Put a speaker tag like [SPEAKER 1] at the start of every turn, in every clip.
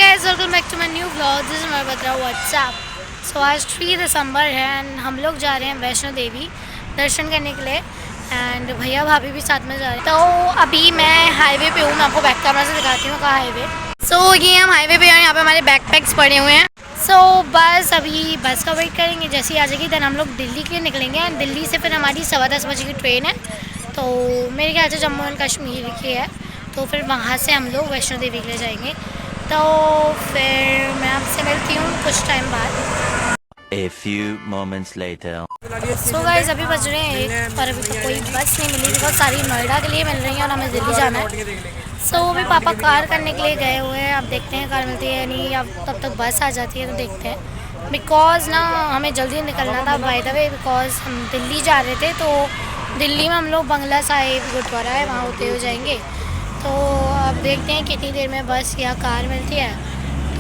[SPEAKER 1] Guys, welcome back to my new vlog. This is my बद्रा WhatsApp. So आज 3 दिसंबर है and हम लोग जा रहे हैं वैष्णो देवी दर्शन करने के लिए एंड भैया भाभी भी साथ में जा रहे हैं। तो अभी मैं हाईवे पे हूँ, मैं आपको बैक कैमरा से दिखाती हूँ कहाँ हाईवे। सो ये हम हाईवे पे हैं, यहाँ पे हमारे बैकपैक्स पड़े हुए हैं। सो बस अभी बस का वेट करेंगे, जैसे ही आ जाएगी देन हम लोग दिल्ली के लिए निकलेंगे एंड दिल्ली से फिर हमारी 10:15 बजे की ट्रेन है। तो मेरे ख्याल से जम्मू एंड कश्मीर की है, तो फिर वहाँ से हम लोग वैष्णो देवी के लिए जाएंगे। तो फिर मैं आपसे मिलती हूँ कुछ टाइम बाद।
[SPEAKER 2] A few moments later.
[SPEAKER 1] So guys, अभी बज रहे हैं 1 और अभी तो कोई बस नहीं मिली बिकॉज सारी नोएडा के लिए मिल रही है और हमें दिल्ली जाना है। सो अभी पापा कार करने के लिए गए हुए हैं, अब देखते हैं कार मिलती है या नहीं, अब तब तक बस आ जाती है तो देखते हैं। बिकॉज ना हमें जल्दी निकलना था बाय द वे, बिकॉज हम दिल्ली जा रहे थे। तो दिल्ली में हम लोग बंगला साहिब गुरुद्वारा है वहाँ होते हुए जाएंगे। तो अब देखते हैं कितनी देर में बस या कार मिलती है,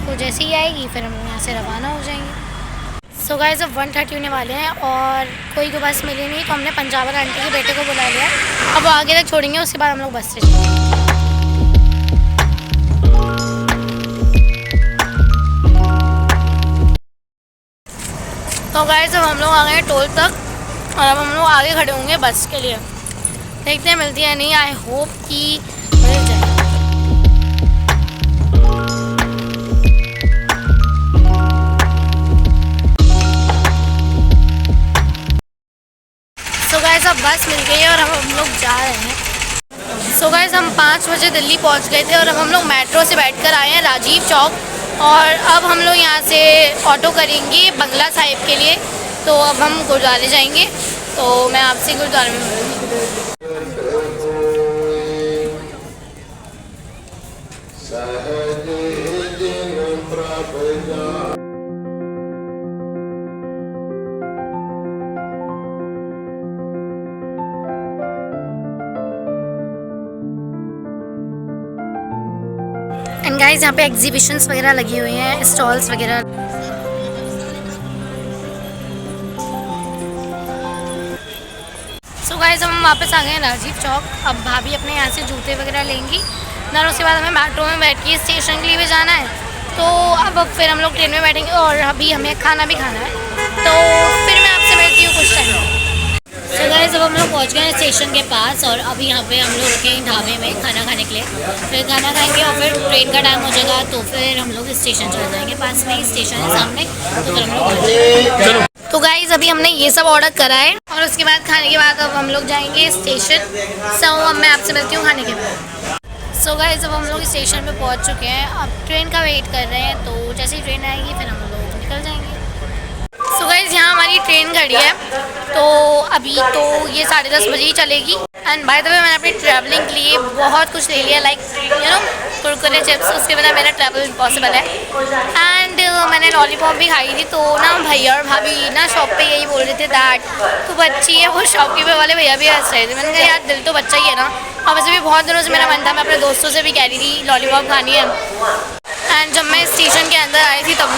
[SPEAKER 1] तो जैसे ही आएगी फिर हम यहाँ से रवाना हो जाएंगे। सो गाइस, अब 1:30 होने वाले हैं और कोई को बस मिली नहीं, तो हमने पंजाबर आंटी के बेटे को बुला लिया। अब वो आगे तक छोड़ेंगे, उसके बाद हम लोग बस से जाएंगे। तो गाइस, अब हम लोग आ गए हैं टोल तक और अब हम लोग आगे खड़े होंगे बस के लिए। देखते हैं मिलती है नहीं, आई होप कि मिल जाए। सो गाइस, अब बस मिल गई है और अब हम लोग जा रहे हैं। सो गाइस, हम 5 बजे दिल्ली पहुंच गए थे और अब हम लोग मेट्रो से बैठकर आए हैं राजीव चौक और अब हम लोग यहाँ से ऑटो करेंगे बंगला साहिब के लिए। तो अब हम गुरुद्वारे जाएंगे, तो मैं आपसे गुरुद्वारे में मिलूँगी। एंड गाइस, यहाँ पे एग्जीबिशंस वगैरह लगी हुई हैं, स्टॉल्स वगैरह। सो गाइस, हम वापस आ गए हैं राजीव चौक। अब भाभी अपने यहाँ से जूते वगैरह लेंगी, देन उसके बाद हमें मेट्रो में बैठ के स्टेशन के लिए भी जाना है। तो अब फिर हम लोग ट्रेन में बैठेंगे और अभी हमें खाना भी खाना है, तो फिर मैं आपसे मिलती हूँ कुछ टाइम। सो गाइस, अब हम लोग पहुँच गए हैं स्टेशन के पास और अभी यहाँ पे हम लोग रुके हैं ढाबे में खाना खाने के लिए। फिर खाना खाएंगे और फिर ट्रेन का टाइम हो जाएगा, तो फिर हम लोग स्टेशन चले जाएंगे। पास में ही स्टेशन है सामने, तो फिर हम लोग तो गाइस, अभी हमने ये सब ऑर्डर करा है और उसके बाद खाने के बाद अब हम लोग जाएंगे स्टेशन। सो अब मैं आपसे मिलती हूँ खाने के बाद। सो गाइस, अब हम लोग स्टेशन पे पहुँच चुके हैं, अब ट्रेन का वेट कर रहे हैं, तो जैसे ही ट्रेन आएगी फिर हम लोग निकल जाएंगे। सो गाइस, यहाँ हमारी ट्रेन खड़ी है, तो अभी तो ये 10:30 बजे ही चलेगी। एंड बाय द वे, मैंने अपनी ट्रैवलिंग के लिए बहुत कुछ ले लिया, like you know Kurkure chips, उसके बिना मेरा ट्रैवल इम्पॉसिबल है। एंड मैंने लॉलीपॉप भी खाई थी। तो ना भैया और भाभी ना शॉप पे यही बोल रहे थे दैट तू बच्ची है, वो शॉपकीपर वाले भैया भी हंस रहे थे। मैंने कहा यार, दिल तो बच्चा ही है ना। और वैसे भी बहुत दिनों से मेरा मन था, मैं अपने दोस्तों से भी कह रही थी लॉलीपॉप खानी है। एंड जब मैं स्टेशन के अंदर आई थी तब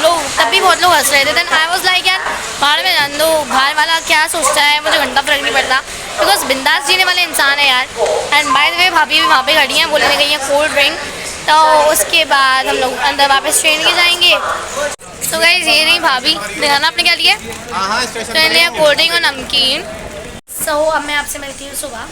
[SPEAKER 1] भी बहुत लोग हंस रहे थे। देन आई वाज लाइक यार, बाहर में जान दो, बाहर वाला क्या सोचता है, मुझे घंटा फर्क नहीं पड़ता, बिकॉज बिंदास जीने वाले इंसान है यार। एंड बाय द वे, भाभी भी वहाँ पे खड़ी हैं, बोलने गई हैं कोल्ड ड्रिंक। तो उसके बाद हम लोग अंदर वापस ट्रेन के जाएंगे। तो गाइस, ये रही भाभी, दिखाना आपने क्या लिया। ट्रेन लिया कोल्ड ड्रिंक और नमकीन। सो अब मैं आपसे मिलती हूँ सुबह।